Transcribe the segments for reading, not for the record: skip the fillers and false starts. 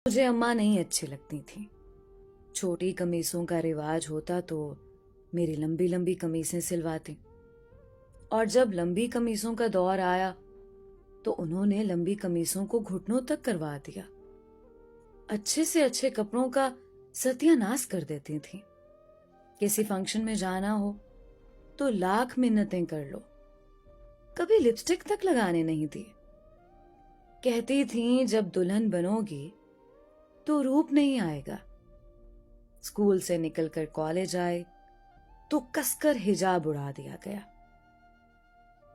मुझे अम्मा नहीं अच्छी लगती थी। छोटी कमीजों का रिवाज होता तो मेरी लंबी लंबी कमीजें सिलवाती, और जब लंबी कमीजों का दौर आया तो उन्होंने लंबी कमीजों को घुटनों तक करवा दिया। अच्छे से अच्छे कपड़ों का सत्यानाश कर देती थी। किसी फंक्शन में जाना हो तो लाख मिन्नतें कर लो, कभी लिपस्टिक तक लगाने नहीं दी। कहती थी जब दुल्हन बनोगी तो रूप नहीं आएगा। स्कूल से निकलकर कॉलेज आए तो कसकर हिजाब उड़ा दिया गया।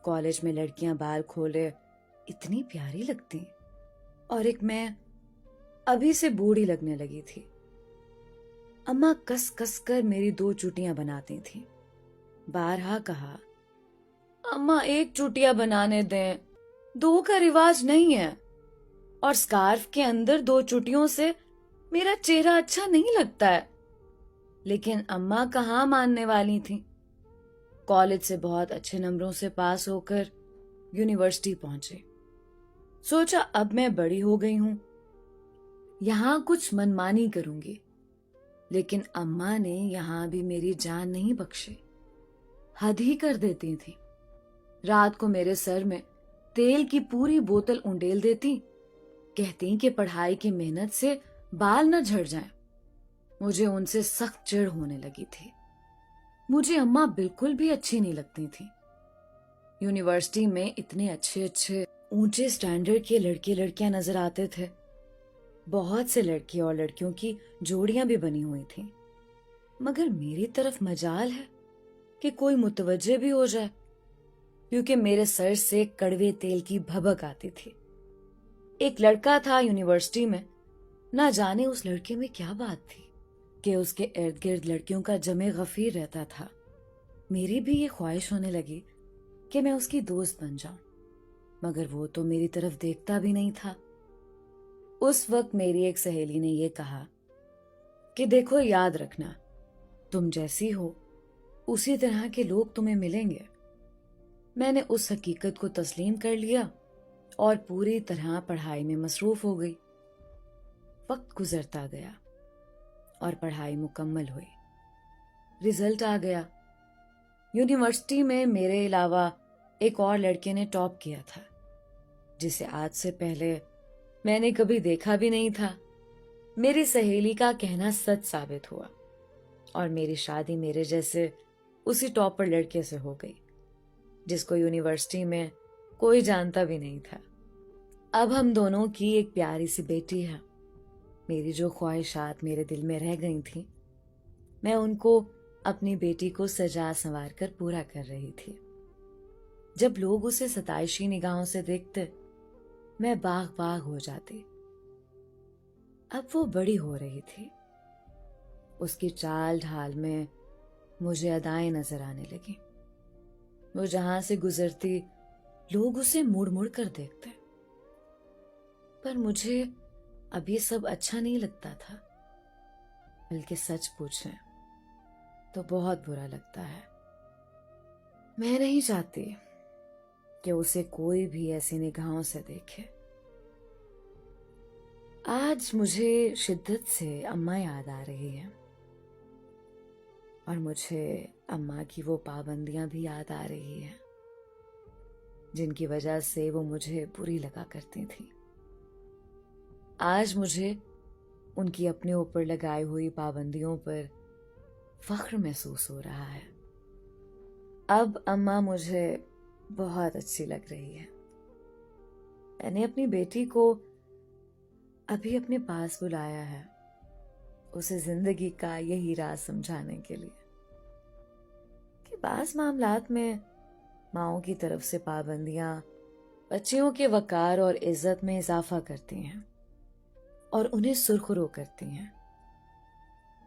कॉलेज में लड़कियां बाल खोले इतनी प्यारी लगती, और एक मैं अभी से बूढ़ी लगने लगी थी। अम्मा कस कस कर मेरी 2 चुटियां बनाती थीं। बारहा कहा, अम्मा 1 चुटिया बनाने दें, 2 का रिवाज नहीं है, और स्कार्फ के अंदर 2 चुटियों से मेरा चेहरा अच्छा नहीं लगता है। लेकिन अम्मा कहाँ मानने वाली थी। कॉलेज से बहुत अच्छे नंबरों से पास होकर यूनिवर्सिटी पहुंचे। सोचा अब मैं बड़ी हो गई हूं, यहां कुछ मनमानी करूंगी। लेकिन अम्मा ने यहां भी मेरी जान नहीं बख्शी, हद ही कर देती थी। रात को मेरे सर में तेल की पूरी बोतल उंडेल देती, कहती कि पढ़ाई की मेहनत से बाल न झड़ जाएं। मुझे उनसे सख्त चिढ़ होने लगी थी। मुझे अम्मा बिल्कुल भी अच्छी नहीं लगती थी। यूनिवर्सिटी में इतने अच्छे अच्छे ऊंचे स्टैंडर्ड के लड़के लड़कियां नजर आते थे। बहुत से लड़के और लड़कियों की जोड़ियां भी बनी हुई थीं। मगर मेरी तरफ मजाल है कि कोई मुतवज्जे भी हो जाए, क्योंकि मेरे सर से कड़वे तेल की भभक आती थी। एक लड़का था यूनिवर्सिटी में, ना जाने उस लड़के में क्या बात थी कि उसके इर्द गिर्द लड़कियों का जमे गफीर रहता था। मेरी भी ये ख्वाहिश होने लगी कि मैं उसकी दोस्त बन जाऊं, मगर वो तो मेरी तरफ देखता भी नहीं था। उस वक्त मेरी एक सहेली ने यह कहा कि देखो, याद रखना, तुम जैसी हो उसी तरह के लोग तुम्हें मिलेंगे। मैंने उस हकीकत को तस्लीम कर लिया और पूरी तरह पढ़ाई में मसरूफ हो गई। वक्त गुजरता गया और पढ़ाई मुकम्मल हुई। रिजल्ट आ गया। यूनिवर्सिटी में मेरे अलावा एक और लड़के ने टॉप किया था, जिसे आज से पहले मैंने कभी देखा भी नहीं था। मेरी सहेली का कहना सच साबित हुआ और मेरी शादी मेरे जैसे उसी टॉपर लड़के से हो गई, जिसको यूनिवर्सिटी में कोई जानता भी नहीं था। अब हम दोनों की एक प्यारी सी बेटी है। मेरी जो ख्वाहिशात मेरे दिल में रह गई थी, मैं उनको अपनी बेटी को सजा संवार कर पूरा कर रही थी। जब लोग उसे सताइशी निगाहों से देखते, मैं बाग बाग हो जाती। अब वो बड़ी हो रही थी। उसकी चाल ढाल में मुझे अदाएं नजर आने लगी। वो जहां से गुजरती, लोग उसे मुड़ मुड़ कर देखते। पर मुझे अब ये सब अच्छा नहीं लगता था, बल्कि सच पूछें तो बहुत बुरा लगता है। मैं नहीं चाहती कि उसे कोई भी ऐसी निगाहों से देखे। आज मुझे शिद्दत से अम्मा याद आ रही है, और मुझे अम्मा की वो पाबंदियां भी याद आ रही है, जिनकी वजह से वो मुझे बुरी लगा करती थी। आज मुझे उनकी अपने ऊपर लगाई हुई पाबंदियों पर फख्र महसूस हो रहा है। अब अम्मा मुझे बहुत अच्छी लग रही है। मैंने अपनी बेटी को अभी अपने पास बुलाया है, उसे जिंदगी का यही राज समझाने के लिए कि बाज मामलात में माओं की तरफ से पाबंदियां बच्चियों के वकार और इज्जत में इजाफा करती हैं और उन्हें सुरखरू करती हैं।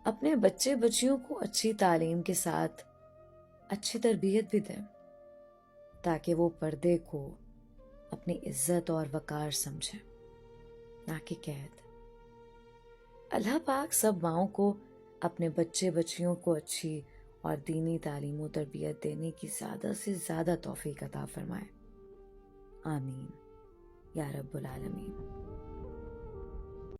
अपने बच्चे बच्चियों को अच्छी तालीम के साथ अच्छी तरबियत भी दें, ताकि वो पर्दे को अपनी इज्जत और वकार समझें, ना कि कैद। अल्लाह पाक सब माओं को अपने बच्चे बच्चियों को अच्छी और दीनी तालीम और तरबियत देने की ज़्यादा से ज़्यादा तौफीक अता फरमाए। आमीन या रब्बुल आलमीन।